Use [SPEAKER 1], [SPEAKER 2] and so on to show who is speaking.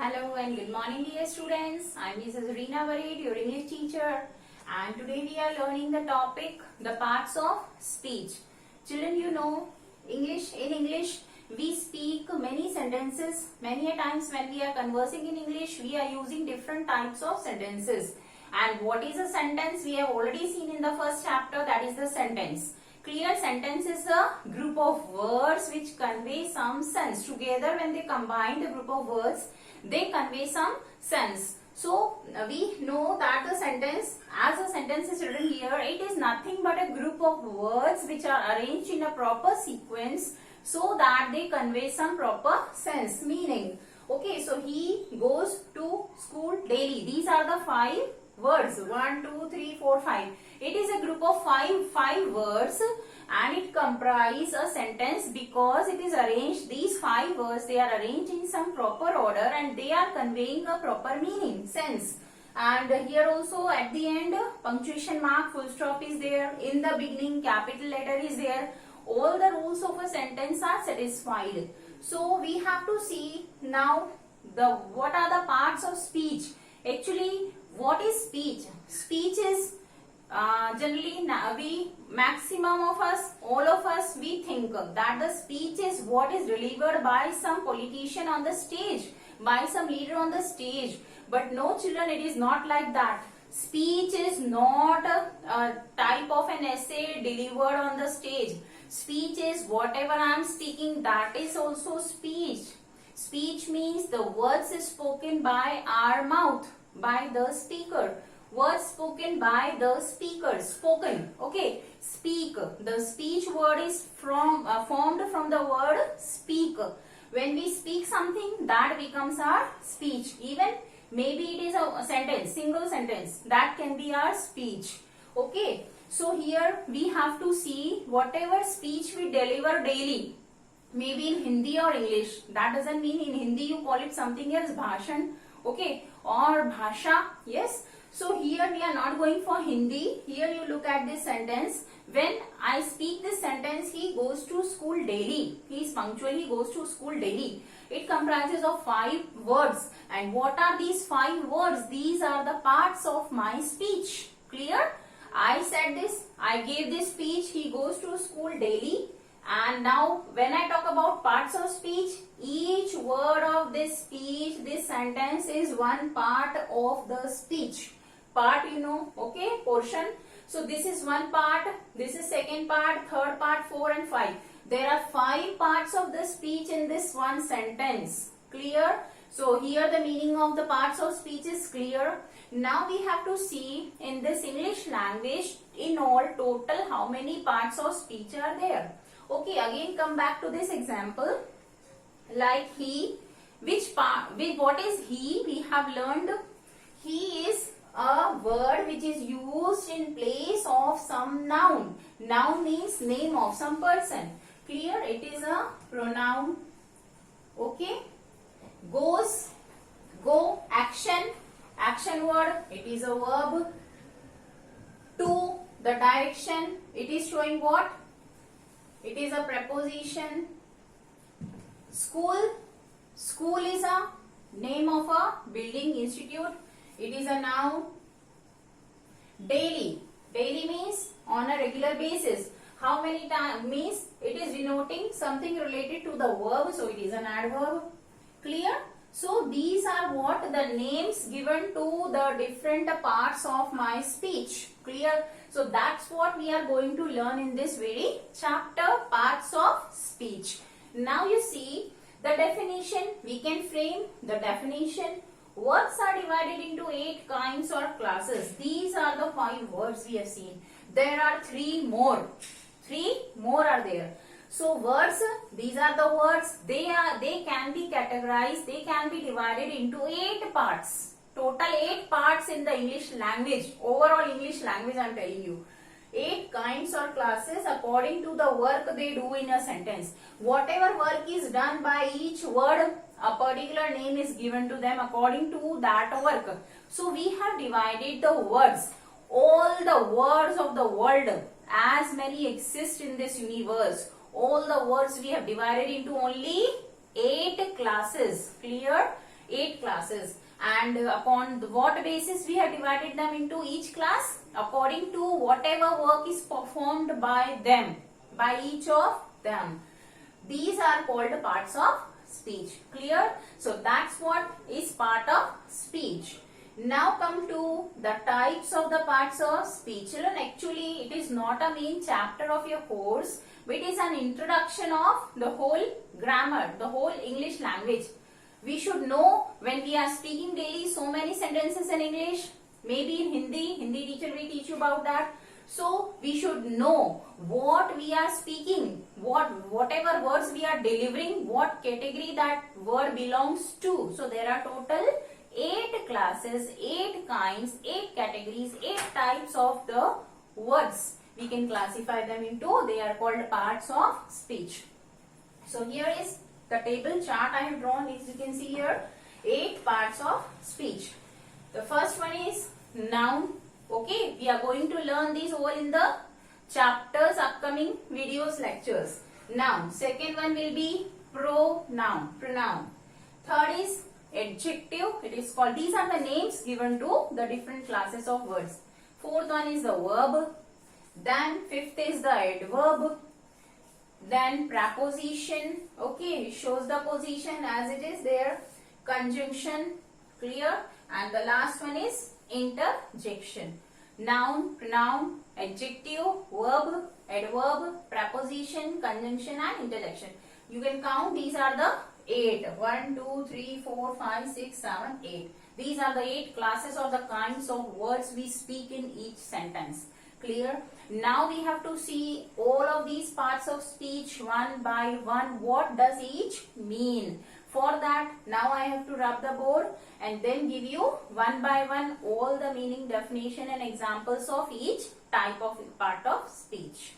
[SPEAKER 1] Hello and good morning dear students. I am Mrs. Reena Varid, your English teacher, and today we are learning the topic the parts of speech. Children, you know in English we speak many sentences. Many a times when we are conversing in English we are using different types of sentences. And what is a sentence? We have already seen in the first chapter, that is the sentence. Clear? Sentence is a group of words which convey some sense. Together when they combine the group of words, they convey some sense. So we know that the sentence, as a sentence is written here, it is nothing but a group of words which are arranged in a proper sequence so that they convey some proper sense, meaning. Okay, so he goes to school daily. These are the 5 words. 1, 2, 3, 4, 5. It is a group of five words and it comprises a sentence because it is arranged, these 5 words, they are arranged in some proper order and they are conveying a proper meaning, sense. And here also at the end, punctuation mark, full stop is there. In the beginning, capital letter is there. All the rules of a sentence are satisfied. So we have to see now what are the parts of speech. Actually, what is speech? Speech is generally maximum of us, all of us, we think that the speech is what is delivered by some politician on the stage, by some leader on the stage. But no children, it is not like that. Speech is not a type of an essay delivered on the stage. Speech is whatever I am speaking, that is also speech. Speech means the words is spoken by our mouth, by the speaker. Words spoken by the speaker. Spoken. Okay. Speak. The speech word is formed from the word speak. When we speak something, that becomes our speech. Even maybe it is a sentence, single sentence. That can be our speech. Okay. So here we have to see whatever speech we deliver daily. Maybe in Hindi or English. That doesn't mean in Hindi you call it something else, bhashan. Okay. Or bhasha. Yes. So here we are not going for Hindi. Here you look at this sentence. When I speak this sentence, he goes to school daily. He is punctual, he goes to school daily. It comprises of 5 words. And what are these 5 words? These are the parts of my speech. Clear? I said this, I gave this speech, he goes to school daily. And now when I talk about parts of speech, each word of this speech, this sentence is one part of the speech. Part, you know, okay, portion. So this is one part, this is second part, third part, 4 and 5. There are 5 parts of the speech in this one sentence. Clear? So here the meaning of the parts of speech is clear. Now we have to see in this English language in all total how many parts of speech are there. Okay, again come back to this example. Like he, what is he? We have learned he is a word which is used in place of some noun. Noun means name of some person. Clear? It is a pronoun. Okay. Goes, go, action. Action word, it is a verb. To, the direction, it is showing what? It is a preposition. School, school is a name of a building, institute. It is a noun. Daily, daily means on a regular basis. How many times means it is denoting something related to the verb, so it is an adverb. Clear? So these are what the names given to the different parts of my speech. Clear? So that's what we are going to learn in this very chapter, parts of speech. Now you see the definition. We can frame the definition. Words are divided into 8 kinds or classes. These are the 5 words we have seen. There are 3 more. 3 more are there. So words, these are the words. They can be categorized. They can be divided into 8 parts. Total 8 parts in the English language. Overall English language I am telling you. 8 kinds or classes according to the work they do in a sentence. Whatever work is done by each word, a particular name is given to them according to that work. So we have divided the words. All the words of the world, as many exist in this universe. All the words we have divided into only 8 classes. Clear? 8 classes. And upon what basis we have divided them into each class? According to whatever work is performed by them, by each of them. These are called parts of speech. Clear? So that's what is part of speech. Now come to the types of the parts of speech. Children, actually it is not a main chapter of your course, but it is an introduction of the whole grammar, the whole English language. We should know when we are speaking daily so many sentences in English, maybe in Hindi teacher will teach you about that. So we should know what we are speaking, whatever words we are delivering, what category that word belongs to. So there are total 8 classes, 8 kinds, 8 categories, 8 types of the words. We can classify them into, they are called parts of speech. So here is the table chart I have drawn, as you can see here, 8 parts of speech. The first one is noun. Okay, we are going to learn these all in the chapters, upcoming videos, lectures. Noun. Second one will be pronoun. Third is adjective. It is called, these are the names given to the different classes of words. Fourth one is the verb. Then fifth is the adverb. Then preposition. Okay, it shows the position as it is there. Conjunction. Clear? And the last one is interjection. Noun, pronoun, adjective, verb, adverb, preposition, conjunction and interjection. You can count, these are the 8. 1, 2, 3, 4, 5, 6, 7, 8. These are the 8 classes or the kinds of words we speak in each sentence. Clear? Now we have to see all of these parts of speech one by one. What does each mean? For that, now I have to rub the board and then give you one by one all the meaning, definition and examples of each type of part of speech.